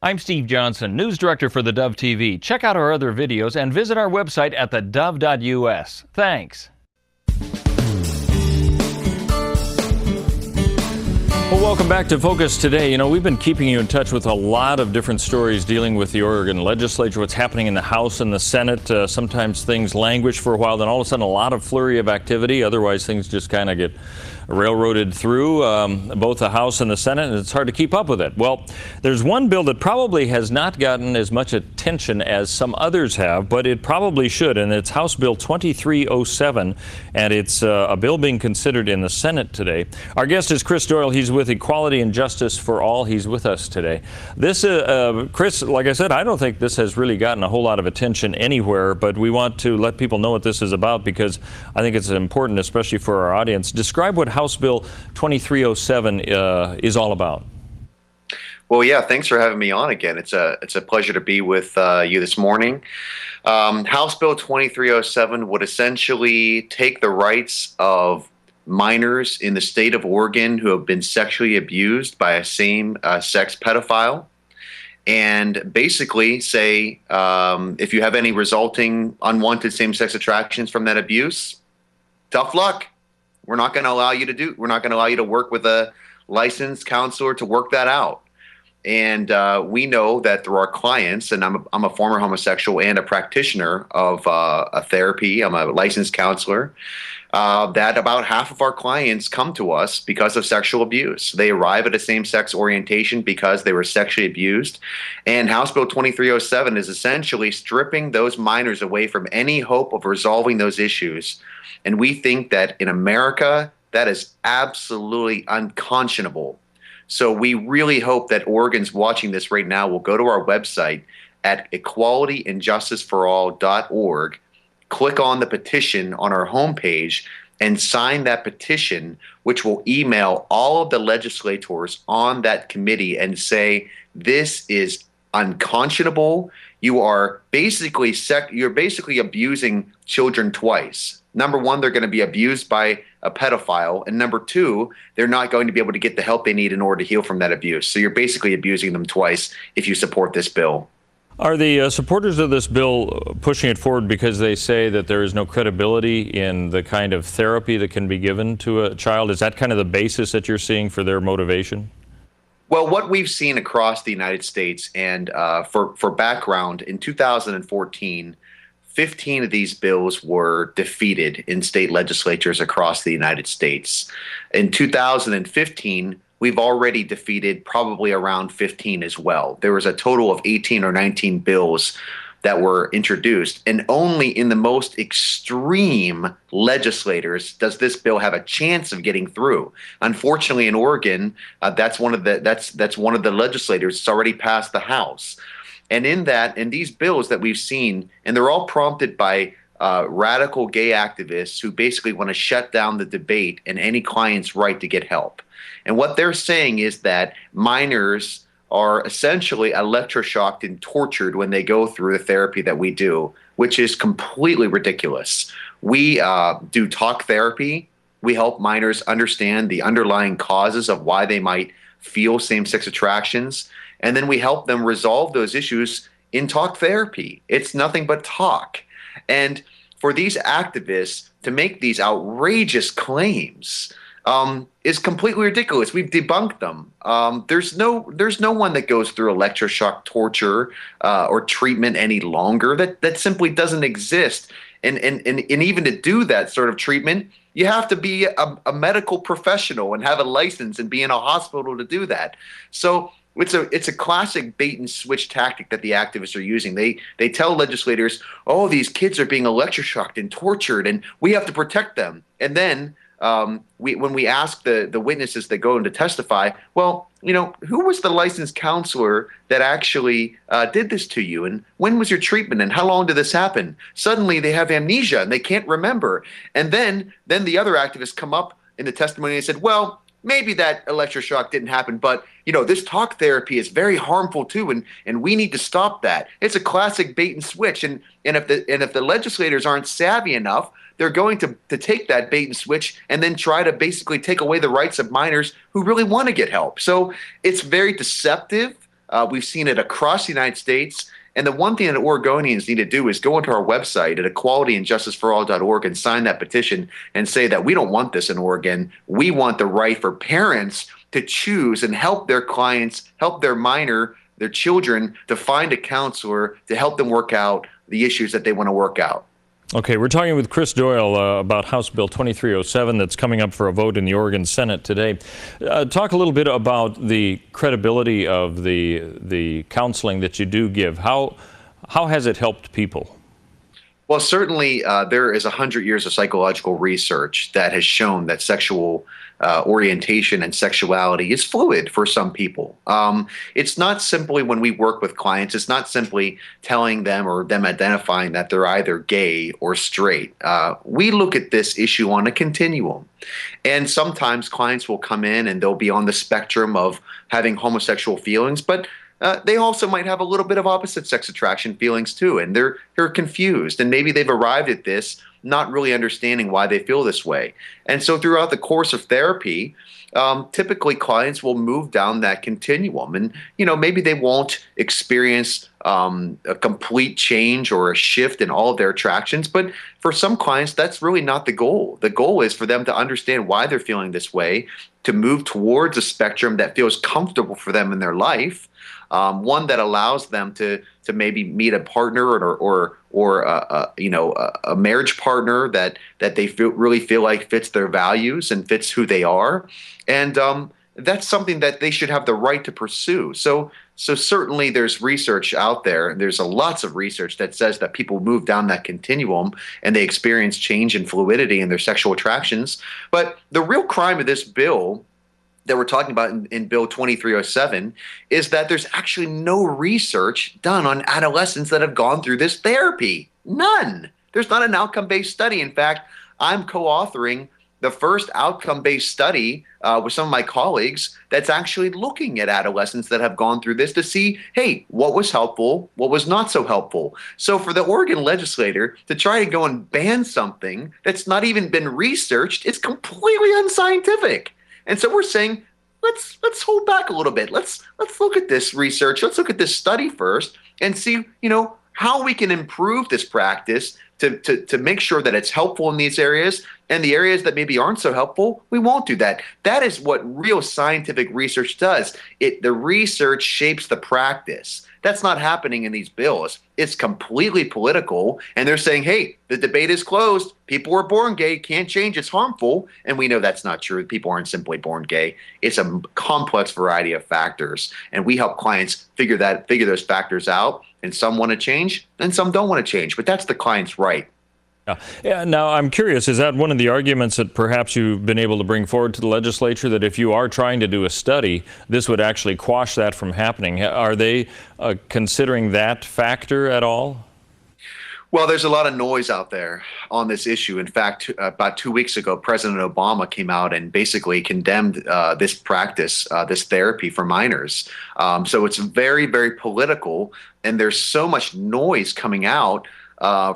I'm Steve Johnson, News Director for theDove TV. Check out our other videos and visit our website at thedove.us. Thanks. Well, welcome back to Focus Today. You know, we've been keeping you in touch with a lot of different stories dealing with the Oregon legislature, what's happening in the House and the Senate. Sometimes things languish for a while, then all of a sudden a lot of flurry of activity. Otherwise, things just kind of get railroaded through both the House and the Senate, and it's hard to keep up with it. Well, there's one bill that probably has not gotten as much attention as some others have, but it probably should, and it's House Bill 2307, and it's a bill being considered in the Senate today. Our guest is Chris Doyle. He's with Equality and Justice for All. He's with us today. This, Chris, like I said, I don't think this has really gotten a whole lot of attention anywhere, but we want to let people know what this is about because I think it's important, especially for our audience. Describe what House Bill 2307 is all about. Well, yeah, thanks for having me on again. It's a pleasure to be with you this morning. House Bill 2307 would essentially take the rights of minors in the state of Oregon who have been sexually abused by a same-sex pedophile and basically say if you have any resulting unwanted same-sex attractions from that abuse, tough luck. We're not going to allow you to work with a licensed counselor to work that out. And we know that through our clients, and I'm a former homosexual and a practitioner of a therapy. I'm a licensed counselor. That about half of our clients come to us because of sexual abuse. They arrive at a same-sex orientation because they were sexually abused. And House Bill 2307 is essentially stripping those minors away from any hope of resolving those issues. And we think that in America, that is absolutely unconscionable. So we really hope that Oregon's watching this right now will go to our website at equalityandjusticeforall.org, click on the petition on our homepage, and sign that petition, which will email all of the legislators on that committee and say, this is unconscionable. You're basically abusing children twice. Number one, they're going to be abused by a pedophile. And number two, they're not going to be able to get the help they need in order to heal from that abuse. So you're basically abusing them twice if you support this bill. Are the supporters of this bill pushing it forward because they say that there is no credibility in the kind of therapy that can be given to a child? Is that kind of the basis that you're seeing for their motivation? Well, what we've seen across the United States, and for background, in 2014, 15 of these bills were defeated in state legislatures across the United States. In 2015, we've already defeated probably around 15 as well. There was a total of 18 or 19 bills that were introduced, and only in the most extreme legislators does this bill have a chance of getting through. Unfortunately, in Oregon, that's one of the legislators. It's already passed the House. And in these bills that we've seen, and they're all prompted by radical gay activists who basically want to shut down the debate and any client's right to get help. And what they're saying is that minors are essentially electroshocked and tortured when they go through the therapy that we do, which is completely ridiculous. We do talk therapy. We help minors understand the underlying causes of why they might feel same-sex attractions. And then we help them resolve those issues in talk therapy. It's nothing but talk. And for these activists to make these outrageous claims is completely ridiculous. We've debunked them. There's no one that goes through electroshock torture or treatment any longer. That simply doesn't exist. And even to do that sort of treatment, you have to be a medical professional and have a license and be in a hospital to do that. So it's a classic bait and switch tactic that the activists are using. They tell legislators, oh, these kids are being electroshocked and tortured, and we have to protect them. And then when we ask the witnesses that go in to testify, well, you know, who was the licensed counselor that actually did this to you? And when was your treatment? And how long did this happen? Suddenly they have amnesia and they can't remember. And then the other activists come up in the testimony and said, well, maybe that electroshock didn't happen, but you know, this talk therapy is very harmful too, and we need to stop that. It's a classic bait and switch. And if the legislators aren't savvy enough, they're going to take that bait and switch and then try to basically take away the rights of minors who really want to get help. So it's very deceptive. We've seen it across the United States. And the one thing that Oregonians need to do is go into our website at equalityandjusticeforall.org and sign that petition and say that we don't want this in Oregon. We want the right for parents to choose and help their clients, help their children to find a counselor to help them work out the issues that they want to work out. Okay, we're talking with Chris Doyle about House Bill 2307 that's coming up for a vote in the Oregon Senate today. Talk a little bit about the credibility of the counseling that you do give. How has it helped people? Well, certainly there is 100 years of psychological research that has shown that sexual orientation and sexuality is fluid for some people. It's not simply when we work with clients, it's not simply telling them or them identifying that they're either gay or straight. We look at this issue on a continuum. And sometimes clients will come in and they'll be on the spectrum of having homosexual feelings, but they also might have a little bit of opposite sex attraction feelings too, and they're confused, and maybe they've arrived at this not really understanding why they feel this way. And so throughout the course of therapy, typically clients will move down that continuum, and maybe they won't experience a complete change or a shift in all of their attractions, but for some clients that's really not the goal. The goal is for them to understand why they're feeling this way, to move towards a spectrum that feels comfortable for them in their life. One that allows them to maybe meet a partner or a marriage partner that they really feel like fits their values and fits who they are, and that's something that they should have the right to pursue. So certainly there's research out there. There's lots of research that says that people move down that continuum and they experience change and fluidity in their sexual attractions. But the real crime of this bill that we're talking about in Bill 2307 is that there's actually no research done on adolescents that have gone through this therapy. None. There's not an outcome-based study. In fact, I'm co-authoring the first outcome-based study with some of my colleagues that's actually looking at adolescents that have gone through this to see, hey, what was helpful, what was not so helpful. So for the Oregon legislator to try to go and ban something that's not even been researched, it's completely unscientific. And so we're saying, let's hold back a little bit. Let's look at this research. Let's look at this study first and see, how we can improve this practice to make sure that it's helpful in these areas, and the areas that maybe aren't so helpful, we won't do that. That is what real scientific research does. The research shapes the practice. That's not happening in these bills. It's completely political, and they're saying, hey, the debate is closed. People were born gay, can't change, it's harmful. And we know that's not true. People aren't simply born gay. It's a complex variety of factors, and we help clients figure those factors out, and some want to change and some don't want to change, but that's the client's right. Yeah. Now, I'm curious, is that one of the arguments that perhaps you've been able to bring forward to the legislature, that if you are trying to do a study, this would actually quash that from happening? Are they considering that factor at all? Well, there's a lot of noise out there on this issue. In fact, about 2 weeks ago, President Obama came out and basically condemned this practice, this therapy for minors. So it's very, very political, and there's so much noise coming out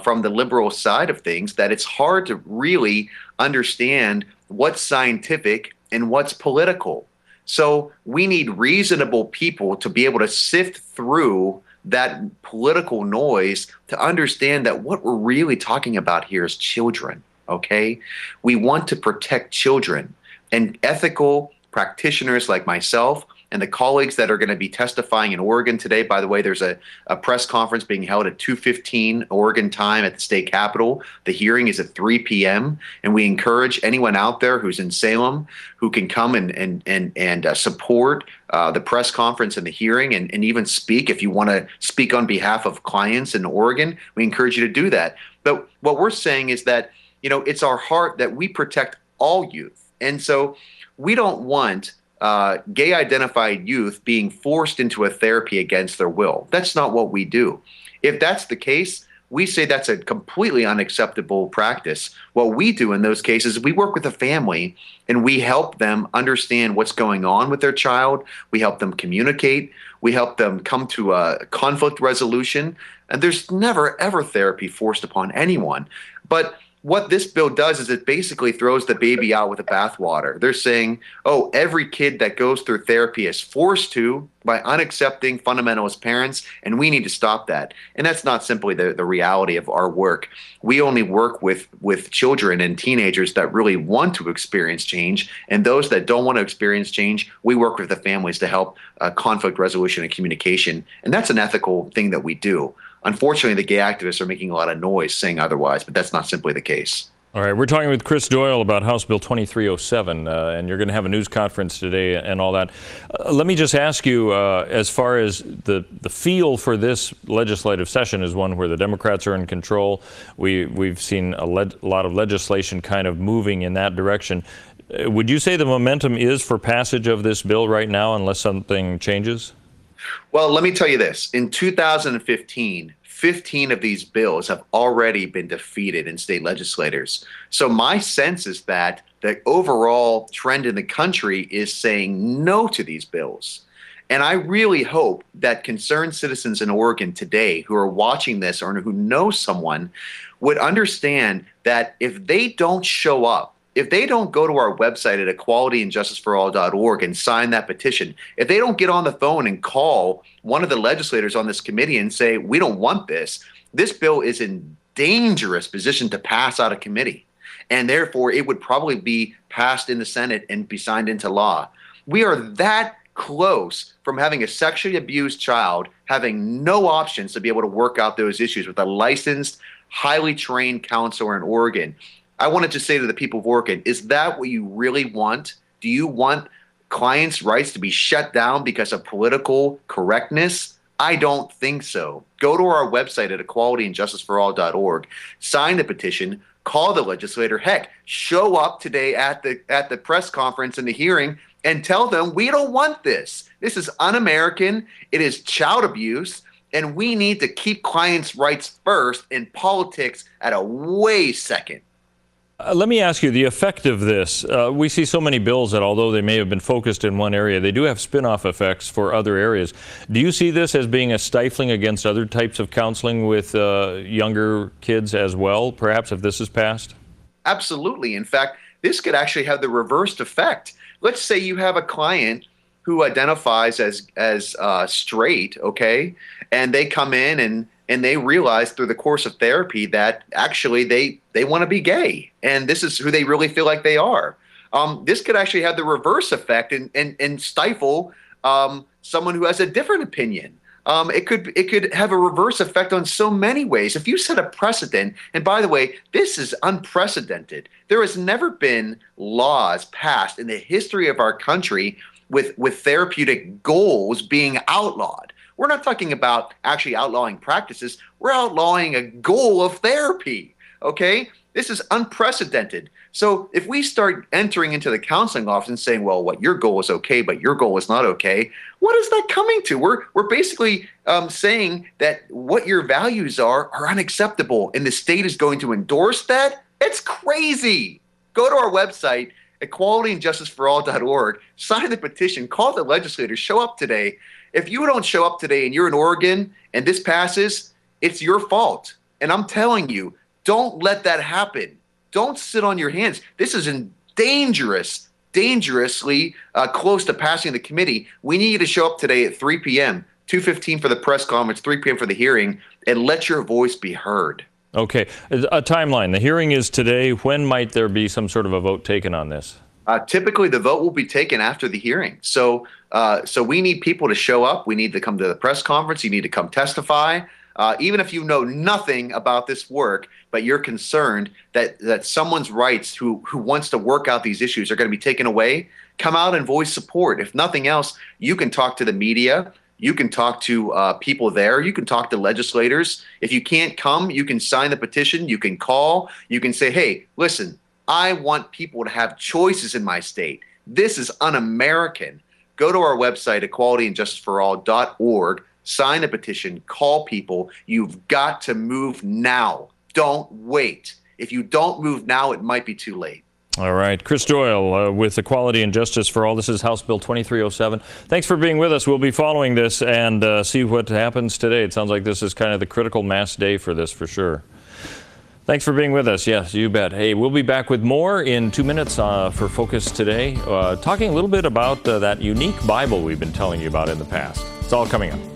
from the liberal side of things that it's hard to really understand what's scientific and what's political. So we need reasonable people to be able to sift through that political noise to understand that what we're really talking about here is children, okay? We want to protect children, and ethical practitioners like myself and the colleagues that are going to be testifying in Oregon today. By the way, there's a press conference being held at 2:15 Oregon time at the state capitol. The hearing is at 3 p.m. And we encourage anyone out there who's in Salem who can come and support the press conference and the hearing, and even speak. If you want to speak on behalf of clients in Oregon, we encourage you to do that. But what we're saying is that, it's our heart that we protect all youth. And so we don't want gay identified youth being forced into a therapy against their will. That's not what we do. If that's the case, we say that's a completely unacceptable practice. What we do in those cases, we work with the family and we help them understand what's going on with their child. We help them communicate. We help them come to a conflict resolution. And there's never, ever therapy forced upon anyone. But what this bill does is it basically throws the baby out with the bathwater. They're saying, oh, every kid that goes through therapy is forced to by unaccepting fundamentalist parents, and we need to stop that. And that's not simply the reality of our work. We only work with children and teenagers that really want to experience change, and those that don't want to experience change, we work with the families to help conflict resolution and communication. And that's an ethical thing that we do. Unfortunately, the gay activists are making a lot of noise saying otherwise, but that's not simply the case. All right, we're talking with Chris Doyle about House Bill 2307, and you're going to have a news conference today and all that. Let me just ask you, as far as the feel for this legislative session is one where the Democrats are in control. We've seen a lot of legislation kind of moving in that direction. Would you say the momentum is for passage of this bill right now, unless something changes? Well, let me tell you this. In 2015, 15 of these bills have already been defeated in state legislators. So my sense is that the overall trend in the country is saying no to these bills. And I really hope that concerned citizens in Oregon today who are watching this or who know someone would understand that if they don't show up, if they don't go to our website at equalityandjusticeforall.org and sign that petition, if they don't get on the phone and call one of the legislators on this committee and say, we don't want this bill is in dangerous position to pass out of committee. And therefore, it would probably be passed in the Senate and be signed into law. We are that close from having a sexually abused child having no options to be able to work out those issues with a licensed, highly trained counselor in Oregon. I wanted to say to the people of Oregon, is that what you really want? Do you want clients' rights to be shut down because of political correctness? I don't think so. Go to our website at equalityandjusticeforall.org, sign the petition, call the legislator, heck, show up today at the press conference and the hearing and tell them we don't want this. This is un-American. It is child abuse. And we need to keep clients' rights first and politics at a way second. Let me ask you the effect of this. We see so many bills that although they may have been focused in one area, they do have spin-off effects for other areas. Do you see this as being a stifling against other types of counseling with younger kids as well, perhaps, if this is passed? Absolutely. In fact, this could actually have the reversed effect. Let's say you have a client who identifies as straight, okay, and they come in and they realize through the course of therapy that actually they want to be gay, and this is who they really feel like they are. This could actually have the reverse effect and stifle someone who has a different opinion. It could have a reverse effect on so many ways. If you set a precedent, and by the way, this is unprecedented. There has never been laws passed in the history of our country with therapeutic goals being outlawed. We're not talking about actually outlawing practices. We're outlawing a goal of therapy, okay? This is unprecedented. So if we start entering into the counseling office and saying, well, what your goal is okay, but your goal is not okay, what is that coming to? We're basically saying that what your values are unacceptable, and the state is going to endorse that? It's crazy. Go to our website, equalityandjusticeforall.org, sign the petition, call the legislators, show up today. If you don't show up today and you're in Oregon and this passes, it's your fault. And I'm telling you, don't let that happen. Don't sit on your hands. This is dangerously close to passing the committee. We need you to show up today at 3 p.m., 2:15 for the press conference, 3 p.m. for the hearing, and let your voice be heard. Okay. A timeline. The hearing is today. When might there be some sort of a vote taken on this? Typically, the vote will be taken after the hearing. So we need people to show up. We need to come to the press conference. You need to come testify. Even if you know nothing about this work, but you're concerned that someone's rights who wants to work out these issues are going to be taken away, come out and voice support. If nothing else, you can talk to the media. You can talk to people there. You can talk to legislators. If you can't come, you can sign the petition. You can call. You can say, hey, listen, I want people to have choices in my state. This is un-American. Go to our website, equalityandjusticeforall.org, sign the petition, call people. You've got to move now. Don't wait. If you don't move now, it might be too late. All right. Chris Doyle with Equality and Justice for All. This is House Bill 2307. Thanks for being with us. We'll be following this and see what happens today. It sounds like this is kind of the critical mass day for this, for sure. Thanks for being with us. Yes, you bet. Hey, we'll be back with more in 2 minutes for Focus Today, talking a little bit about that unique Bible we've been telling you about in the past. It's all coming up.